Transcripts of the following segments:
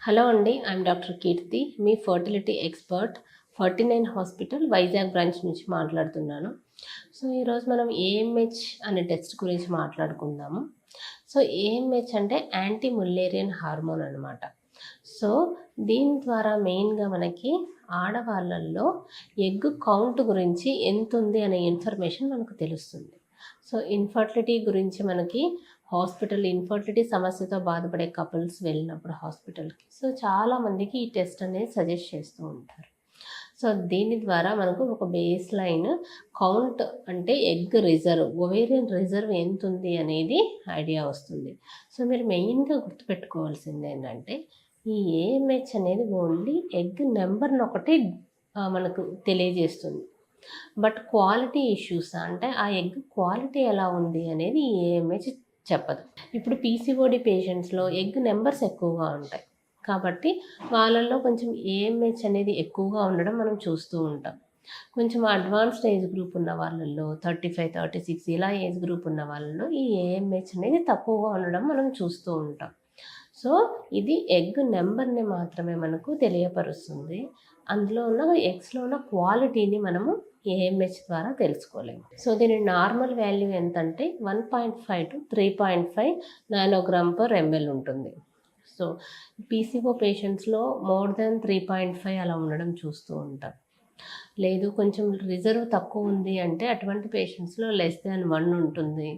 Hello అండి, I'm doctor Keerthi, మీ fertility expert 49 hospital Vizag branch నుంచి మాట్లాడుతున్నాను. సో ఈరోజు మనం ఏఎంహెచ్ అనే టెస్ట్ గురించి మాట్లాడుకుందాము. సో ఏఎంహెచ్ అంటే యాంటీ ముల్లేరియన్ హార్మోన్ అనమాట. సో దీని ద్వారా మెయిన్గా మనకి ఆడవాళ్ళల్లో ఎగ్ కౌంట్ గురించి ఎంత ఉంది అనే ఇన్ఫర్మేషన్ మనకు తెలుస్తుంది. సో ఇన్ఫర్టిలిటీ గురించి మనకి ఇన్ఫర్టిలిటీ సమస్యతో బాధపడే కపుల్స్ వెళ్ళినప్పుడు హాస్పిటల్కి సో చాలామందికి ఈ టెస్ట్ అనేది సజెస్ట్ చేస్తూ ఉంటారు. సో దీని ద్వారా మనకు ఒక బేస్ లైన్ కౌంట్ అంటే ఎగ్ రిజర్వ్, ఒవేరియన్ రిజర్వ్ ఎంత ఉంది అనేది ఐడియా వస్తుంది. సో మీరు మెయిన్గా గుర్తుపెట్టుకోవాల్సింది ఏంటంటే ఈ ఏఎంహెచ్ అనేది ఓన్లీ ఎగ్ నెంబర్ని ఒకటి మనకు తెలియజేస్తుంది. బట్ క్వాలిటీ ఇష్యూస్ అంటే ఆ ఎగ్ క్వాలిటీ ఎలా ఉంది అనేది ఈ ఏఎంహెచ్ చెప్పదు. ఇప్పుడు పీసీఓడి పేషెంట్స్లో ఎగ్ నెంబర్స్ ఎక్కువగా ఉంటాయి కాబట్టి వాళ్ళల్లో కొంచెం ఏఎంహెచ్ అనేది ఎక్కువగా ఉండడం మనం చూస్తూ ఉంటాం. కొంచెం అడ్వాన్స్డ్ ఏజ్ గ్రూప్ ఉన్న వాళ్ళల్లో 35, 36 ఇలా ఏజ్ గ్రూప్ ఉన్న వాళ్ళలో ఈ ఏఎంహెచ్ అనేది తక్కువగా ఉండడం మనం చూస్తూ ఉంటాం. సో ఇది ఎగ్ నెంబర్ని మాత్రమే మనకు తెలియపరుస్తుంది. అందులో ఉన్న ఎగ్స్లో ఉన్న క్వాలిటీని మనము ఏఎంహెచ్ ద్వారా తెలుసుకోలేము. సో దీని నార్మల్ వాల్యూ ఎంతంటే 1.5 to 3.5 నానోగ్రామ్/ml ఉంటుంది. సో పీసీఓ పేషెంట్స్లో మోర్ దెన్ 3.5 అలా ఉండడం చూస్తూ ఉంటాం. లేదు కొంచెం రిజర్వ్ తక్కువ ఉంది అంటే అటువంటి పేషెంట్స్లో <1 ఉంటుంది.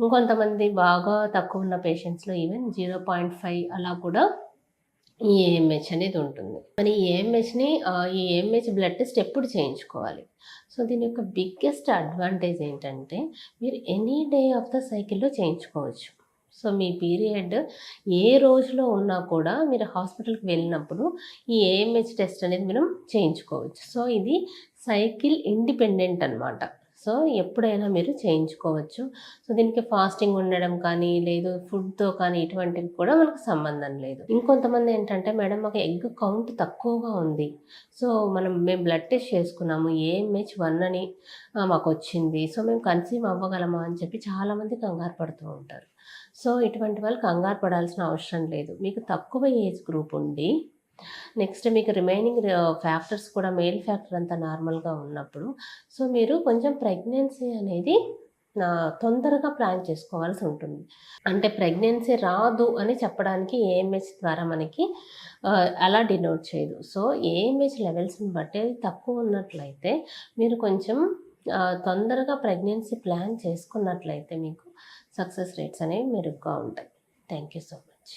ఇంకొంతమంది బాగా తక్కువ ఉన్న పేషెంట్స్లో ఈవెన్ 0.5 అలా కూడా ఈ ఏఎంహెచ్ అనేది ఉంటుంది. మరి ఈ ఏఎంహెచ్ బ్లడ్ టెస్ట్ ఎప్పుడు చేయించుకోవాలి? సో దీని యొక్క బిగ్గెస్ట్ అడ్వాంటేజ్ ఏంటంటే మీరు ఎనీ డే ఆఫ్ ద సైకిల్లో చేయించుకోవచ్చు. సో మీ పీరియడ్ ఏ రోజులో ఉన్నా కూడా మీరు హాస్పిటల్కి వెళ్ళినప్పుడు ఈ ఏఎంహెచ్ టెస్ట్ అనేది మనం చేయించుకోవచ్చు. సో ఇది సైకిల్ ఇండిపెండెంట్ అనమాట. సో ఎప్పుడైనా మీరు చేయించుకోవచ్చు. సో దీనికి ఫాస్టింగ్ ఉండడం కానీ లేదు ఫుడ్తో కానీ ఇటువంటివి కూడా మనకు సంబంధం లేదు. ఇంకొంతమంది ఏంటంటే మేడం మాకు ఎగ్ కౌంట్ తక్కువగా ఉంది, సో మేము బ్లడ్ టెస్ట్ చేసుకున్నాము ఏఎంహెచ్ 1 అని మాకు వచ్చింది, సో మేము కన్సీవ్ అవ్వగలమా అని చెప్పి చాలామంది కంగారు పడుతూ ఉంటారు. సో ఇటువంటి వాళ్ళు కంగారు పడాల్సిన అవసరం లేదు. మీకు తక్కువ ఏజ్ గ్రూప్ ఉండి నెక్స్ట్ మీకు రిమైనింగ్ ఫ్యాక్టర్స్ కూడా మేల్ ఫ్యాక్టర్ అంతా నార్మల్గా ఉన్నప్పుడు సో మీరు కొంచెం ప్రెగ్నెన్సీ అనేది తొందరగా ప్లాన్ చేసుకోవాల్సి ఉంటుంది. అంటే ప్రెగ్నెన్సీ రాదు అని చెప్పడానికి ఏఎంహెచ్ ద్వారా మనకి అలా డినోట్ చేయదు. సో ఏఎంహెచ్ లెవెల్స్ని బట్టి అది తక్కువ ఉన్నట్లయితే మీరు కొంచెం తొందరగా ప్రెగ్నెన్సీ ప్లాన్ చేసుకున్నట్లయితే మీకు సక్సెస్ రేట్స్ అనేవి మెరుగ్గా ఉంటాయి. Thank you so much.